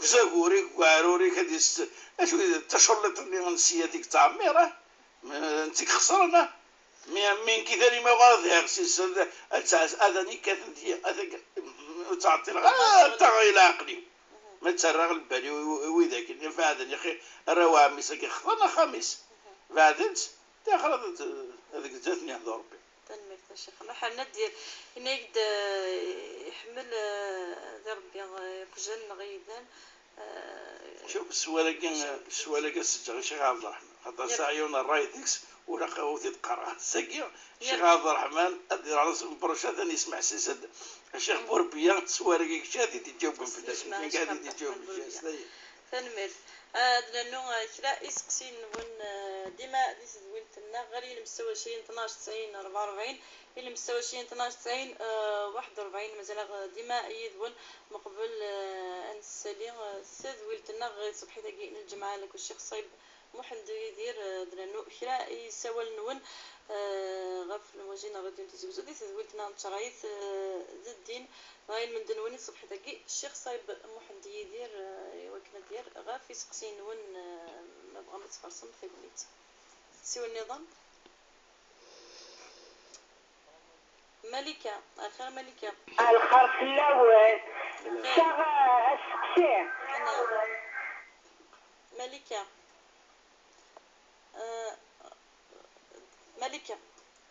كزاغوري واروري كديس اشو تشرلطني غنسيه ديك تعميره انت خسرنا من كذا ما غاضي خصيص هذا نيكات تعطي تغير الى عقلي ما تسرغ البالي وذاك فهذا يا اخي الرواع مسك خطنا خميس بعد داخل هذيك جاتني هذا ربي تنمير الشيخ الله حنا ديال هنا يقد يحمل ذا ربي يقجل غيدان شوف السوالة سجل شيخ عبد الرحمن خاطر سعيون الرايدكس ولا قوتي تقرا ساكي الشيخ عبد الرحمن ادير على البروشات اني يسمع سيسد الشيخ بوربيا سوالك شادي تجاوبكم في الناس كان قاعد يجاوب تنمير لانه كلا يسقسين ون ديما ديس دويلتنا غير المستوى 20 12 90 44 الى مستوى 20 12 90 41 مازال ديما يدون مقبل انسالي سدويلتنا غير صبحي تاكي الجمعه لك الشيخ صايب محمد يدير لانه كلا يسوى النون غف الموجين غادي نتزوجوا ديس دويلتنا نشرايت الدين غاين من دنوني صبحي تاكي الشيخ صايب محمد يدير وكنا دير غاف يسقسين ون ما بغا نتفرسم في بنيت سوى النظام ملكة آخر ملكة الخرف الأول شغا أسقسي ملكة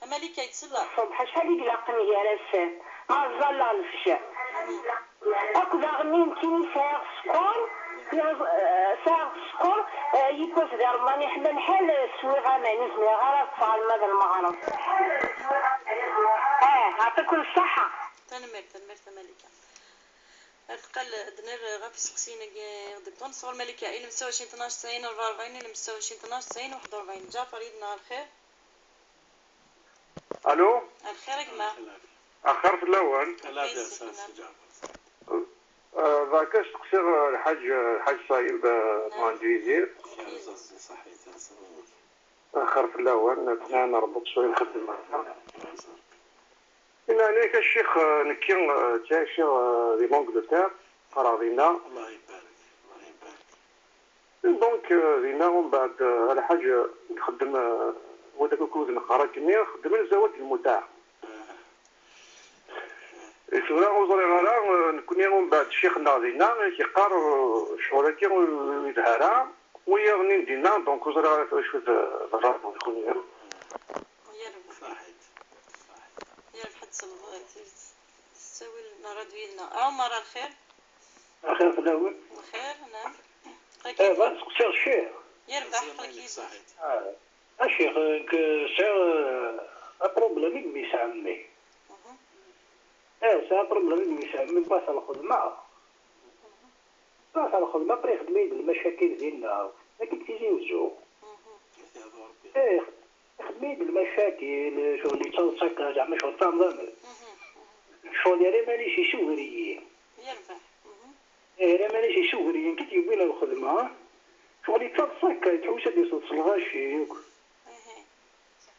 ملكة يتسلى الصبح شحال يقلقني يا راسان غزال الفشا أكو غنين كيني ساغ سكور يكوز دار ماني حنا الحال سويغا ما نسمي غير أطفال ماذا المغرب يعطيكم الصحة تنمير ملكة قال دنر غاف سقسينا دكتور صور ملكة إلى مستوى 20 12 90 44 إلى مستوى 20 12 90 41 جعفر يدنا الخير الو الخير يا جماعة اخر في الاول لا اساس ذاك تقصير الحاج صايب مهندسير صحيح اخر في الاول انا نربط شويه نخدم إن عليك الشيخ نكي تاع الشيخ دي لونغلتير قراضينا الله يبارك دونك دينا ومن بعد على حاجه نخدم وداك الكوز نقرا كني خدم الزواج المتاع سورا وزري غالا نكون ومن بعد الشيخ ناضينا كيقار شغل كي ويزهرا ويا غني ندينا دونك وزري غالا شويه الراب يكون تسوي نرد ويدنا عمر الخير أخير في الأول الخير نعم بس قصير الشيخ يربح لك صحيح الشيخ سير أبروبلمي بيسعمي سير أبروبلمي بيسعمي باس الخدمة باس الخدمة بري خدمي بالمشاكل ديالنا لكن تيجي وزو خدمي بالمشاكل شغل يتصلصك زعما شغل تنظم شغل يا مانيش يشوهريين يا مانيش يشوهريين كي تجيبي له الخدمة شغل يتصلصك تحوس هادي صوت الغاشي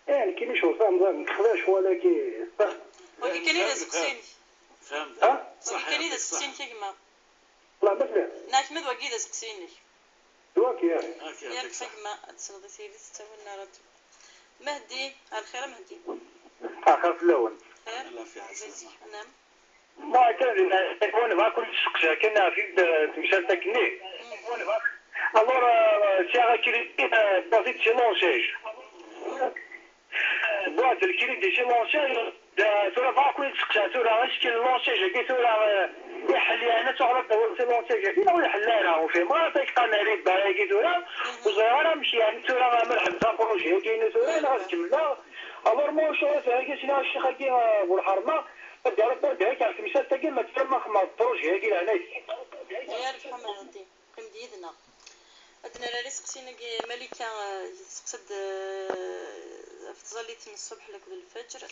يعني كاين شغل تنظم كخلاش ولا كي ولكن كاين إذا سقسيني فهمت صحيح كاين إذا سقسيني كيما لا مثلا ناكمد وكي إذا سقسيني دواك يعني ياك كيما تسغدي سيدي تستوينا رد مهدي الخير مهدي آخر في الأول خير الله في عزيزي نعم ما كان يكون ما كل شخص كنا في تمثال تكنيك alors c'est qui David c'est lancé boîte le qui c'est lancé سورة باكل شخص سورة ايش كل lancé جي سورة يحل انا تعرف سي lancé جي ولا يحلها وفي ما تيقن ريد باقي سورة وصغيرة مش يعني سورة مرحبا بروجي كاين سورة لا تكملها alors moi شو هاكي سينا الشيخ هاكي والحرمة دارت بردها كان في مثال تاكي ما تسمى خما بروجي هاكي هناك يعرف محمد الدين قيم ديدنا أدنى راه سقسينا ملكة تقصد في تزليت من الصبح لكل الفجر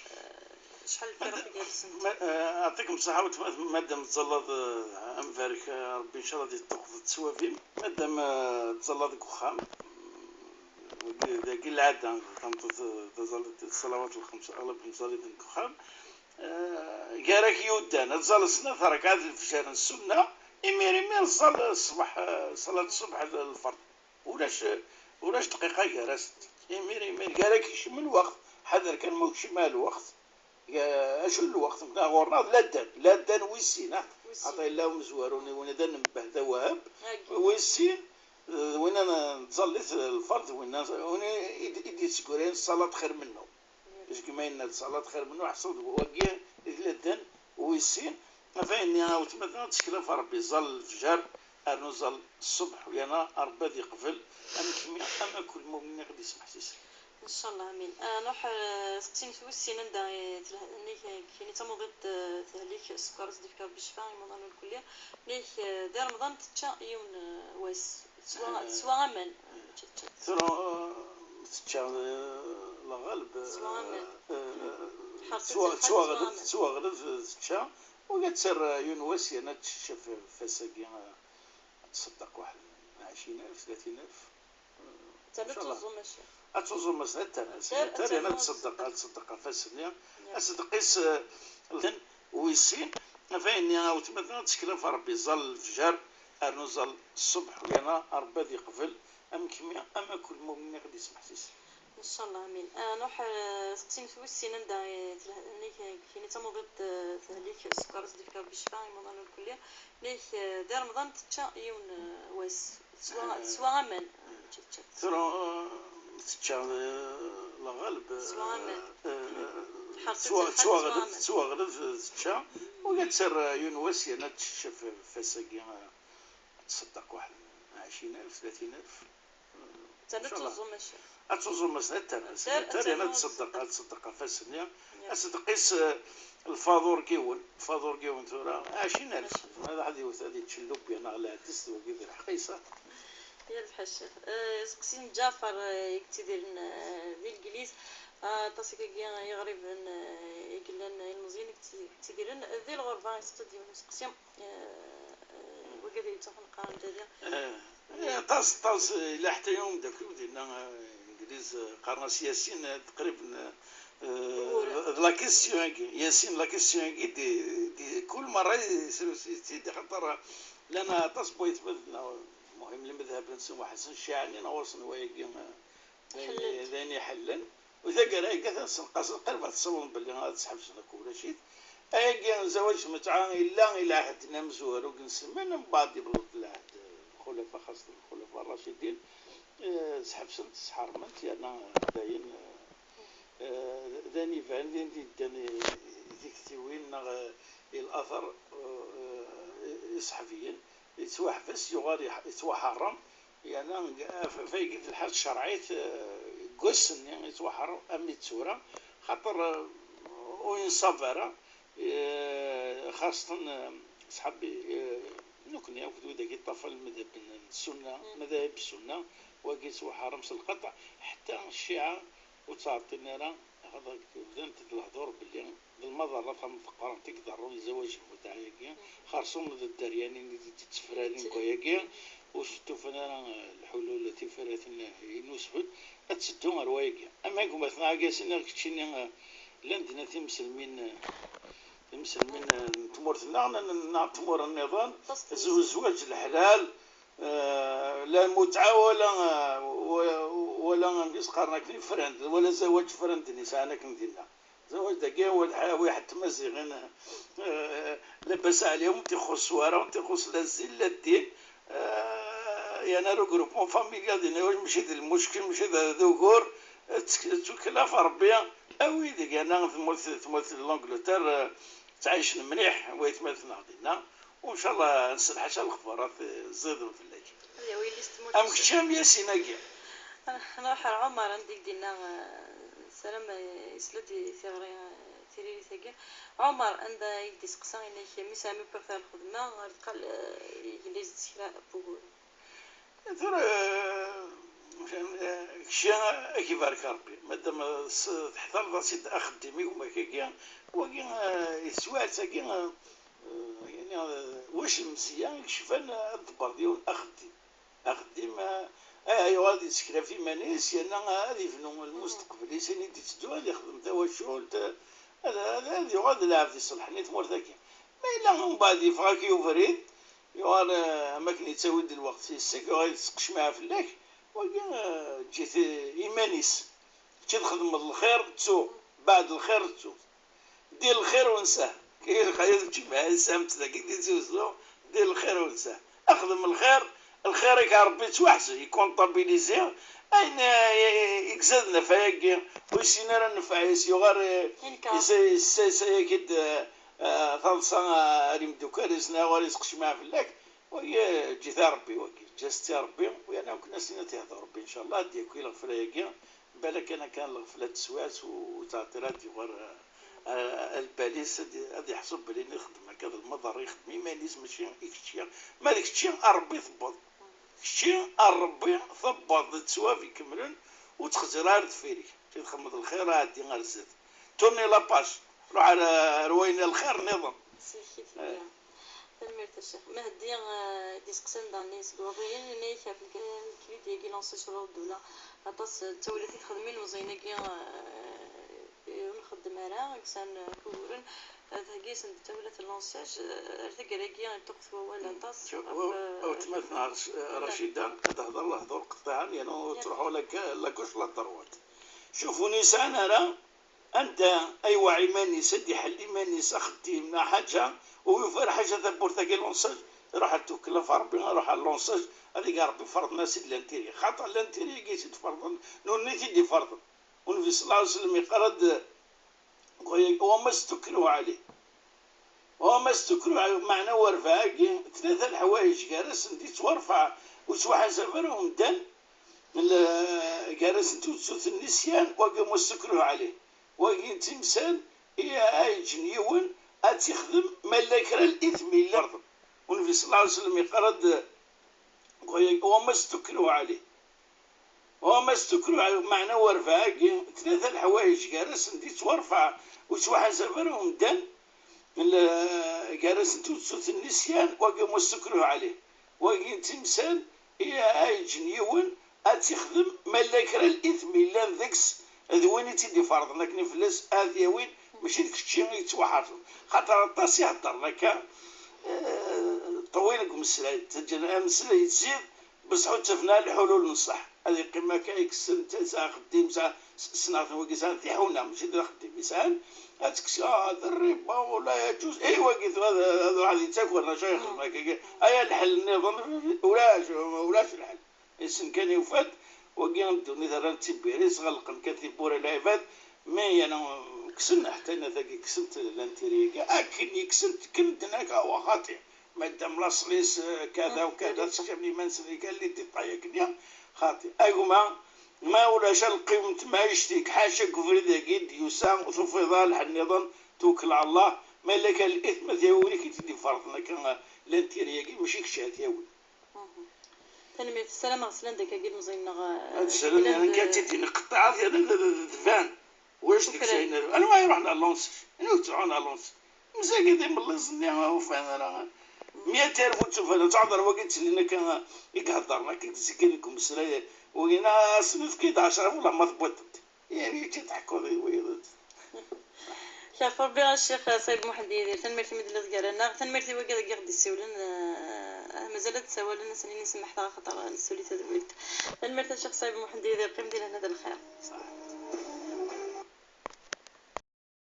شحال الفرق ديال السنة يعطيكم الصحة مادام تزلط أنفارك ربي إن شاء الله تاخذ تسوافين مادام تزلط وخام كي العادة تزلط الصلوات الخمس أغلب تزلط وخام كاراك يودان تزال سنة ركعات الفجر السنة إمير صلاة الصبح صلاة الصبح الفرض ولاش دقيقة كاراست إمير كاراك يشم الوقت حذر كان موكش مال الوقت اشو الوقت غورنا لا دان ويسينا عطا الله مزواروني وانا دان نبه ذواب ويسين وين انا نصليت الفرض وين يدي سكورين الصلاة خير منه اش كما ان الصلاة خير منه حصل وقيا لا دان ويسين فاني انا وتمثلا تشكل في ربي ظل الفجر ارنو ظل الصبح ويانا ربي يقفل اما كل مؤمن غادي يسمح سيسي ان شاء الله امين نروح سقسيم في السنه ندا كاين تمضيت تهليك السكر زدي فيها بالشفاء رمضان الكليه ليه دار رمضان تتشا يوم واس سوا من تتشا لا غالب سوا غلب تتشا وكتسر يونس انا تشاف فاساكي تصدق واحد 20000 30000 تنتظم ماشي اتوزو مسألة تاني أنا تصدق فاسنيا أصدقيس ويسين فإني أنا وتمثلا تشكل في ربي ظل الفجر أرنو ظل الصبح ويانا ربي يقفل أما كل مؤمن غادي يسمح سيسي ان شاء الله امين نروح سقسيم في السنه ندا كاين تمضيت تهليك السكر زدي فيها بالشفاء رمضان الكليه ليه دار رمضان تتشا يوم واس سوا من تتشا لا غالب سوا غلب تتشا وكتسر يونس انا تشاف فاساكي تصدق واحد 20000 30000 تنتظم ماشي اتوزو مسألة تاني أنا تصدق فاسنيا أصدقيس الفاضور كيون ثورة 20000 هذا هذه تشلوب أنا على تست وكذا الحقيصة يا الحشة سقسيم جعفر يكتدير ذي الجليس تصيك يغرب يقلن المزين يكتديرن ذي الغربة يستديون سقسيم وكذا يتفق قارن داديا طاس إلى حتى يوم داك ودينا إنجليز قارنا سياسيين تقريبا لا كيسيون ياسين لا كيسيون دي كل مرة يصير خاطر لنا طاس بويت بدنا مهم المذهب نسمو حسن الشاعني نوصل وياكي ذاني حلن وإذا قال هاي كثر سنقاس قربت تصور باللي غادي تسحب سنك ولا شيء أي زواج متعة إلا عهدنا مزور وكنسمى من بعد يبلغ العهد الخلفاء خاصة الخلفاء الراشدين سحب سنة سحرمنت يعني داين داني فان داني ديكتيوين الأثر صحفيين يتوحفز يغادي يتوحرم يعني في الحالة الشرعية قسن يعني يتوحرم أمني تسورة خاطر وين صبرة خاصة صحابي نكني أخذ ذاك الطفل المذهب السنة مذاهب السنة وقيت وحرم القطع حتى الشيعة وتعطينا راه هذا بدات الهضور باللي المضرة فهم القرآن تقدروا الزواج المتعايقين خاصهم الدريانين اللي تتفرادين كوياكيا وشفتوا فانا الحلول التي فراتنا ينوسفت تسدون روايكيا اما يكون مثلا قاسين كتشيني لندنا مسلمين تمورتنا نعتمر النظام الزواج الحلال لا متعة ولا نقص قرنك فرند ولا زواج فرند نساء كندينا زواج دقيقة واحد تمزيغين لبس عليهم تخص ورا وتخص للزل الدين يعني روغروبون فاميليال دينا ماشي المشكل ماشي ذكور تكلف ربيا اوي ديك انا تمثل لانجلتير تعيش مليح ويتمثل عندنا وان شاء الله نصلح حتى الاخبارات زيدوا في الليل ام كشام ياسين اكيا نروح عمر عندك دينا سلام يسلدي ثغري تيري ثقيل عمر عند يدي سقسان انك مسامي بغث الخدمه قال يجلس سيرا بوغول ترى كشي كيبارك ربي مادام تحضر راسي اخدمي وما كاين وكاين السؤال كاين يعني واش المزيان كشفان الدبر ديال اخدم ايوا غادي تسكن في مانيس لان غادي يفنوا المستقبل سيني تدو غادي يخدم تا شغل هذا غادي يلعب في صلحني تمور ذاك ما الا من بعد يفراك يوفريد يوال ما كني تساود الوقت السك غادي تسقش معاه فلاك وكاين جيت ايمانيس تخدم الخير تسوق بعد الخير تسوق دير الخير ونساه كاين خايف تجي مع السامت ذاك يدير دير الخير ونساه اخدم الخير يا ربي توحسن يكونطابيليزي اين يكزادنا فياك ويسينا راه نفع يسيو غير يسا كيد ثالصا ريم دوكاريسنا غير يسقش معاه فلاك وهي جيت ربي وكي جاست ربي وانا كنا سينا تهضر ربي ان شاء الله ديك الغفله ياك بالك انا كان الغفله تسوات وتعطيرات غير الباليس هذا يحسب بلي نخدم هكذا المضر يخدم يمانيس ماشي يكشي ما ديك الشيء ربي ثبط الشيء ربي ثبط تسوافي كملن وتخزر دفيري تخمض الخير عادي غير زاد تورني لاباج روح على روينا الخير نظام تنمير الشيخ مهدي ديسقسن دانيس قوضيين نيك في الكريد يجي لانسي شروع الدولة عطاس تولتي تخدمين وزينة كي نخدم انا كسان كورن هذا كيس تولة اللانساج ارتقى تقف ولا طاس او تمثل رشيدا تهضر له هذول قطاعا يعني تروحوا لك لاكوش لا ضروات شوفوا نيسان راه انت اي وعي ماني سدي حل ماني سخدي من حاجه ويفر حاجه تبور تاكي لونساج راح توكل فربي راح اللونساج هذيك ربي فرض ناس الانتيري خاطر الانتيري كيس تفرض نونيتي دي فرض والنبي صلى الله عليه وسلم يقرد وما استكروا عليه معنى ورفاقي ثلاثه الحوايج جالس انت تورفع وتوحى سفرهم دن جالس انت تسوث النسيان وقاموا استكروا عليه وقين تمثال هي اي جنيون اتخدم ملكر الاثم الارض والنبي صلى الله عليه وسلم يقرد وما استكروا عليه معنى ورفاقي ثلاثه الحوايج جالس انت تورفع وتوحى سفرهم دن جالس انت تسوث النسيان وقاموا استكروا عليه وقين تمثال هي اي جنيون اتخدم ملكر الاثم الا ذكس ذوين تيدي فرض لكن فلاس هذه وين ماشي ديك الشيء يتوحر خاطر الطاس يهضر لك طويل مسلا يتزيد بصح تفنا الحلول نصح هذه قمه كايكسن تسا خديم سنه وكيسان تيحونا ماشي دير خديم يسان هاتكسي هذا الربا ولا يجوز ايوا قلت هذا واحد يتاكل انا شيخ ايا الحل نظن ولاش الحل السن كان يفاد وقيم دوني مثلا تبيريس غلقن كثيبور العباد مي انا كسن حتى انا ذاك كسنت الانتيريكا اكني كسنت كنت هناك هو خاطئ مادام لاصليس كذا وكذا تسكبني منسلي قال لي دي طايقني خاطئ ايوا ما ولاش القيم ما يشتيك حاشا كفر ذاك يسام وتفضل النظام توكل على الله ما لك الاثم ديالي كي تدي فرضنا كان الانتيريكا ماشي كشات ياول تنمية السلام غسلان داك كي مزينا السلام يعني كاتيتي نقطع هذا فان واش ديك الشيء انا ما يروحنا لونس انا تروحنا لونس مزاك دي من لزني وفان راه 100,000 وتشوف تعذر وقت لنا كان يقهضرنا كتسكن لكم السلايه وهنا سنت كي 10 ولا ما ثبتت يعني تضحكوا ويض شاف ربي الشيخ صايب محدي تنمية مدلة قالنا تنمية وقت قاعد يسولن مازالت تساولنا سنين سمحتها خطر السوليت هذا الولد تنمية الشيخ صايب محدي قيم ديال هذا الخير صح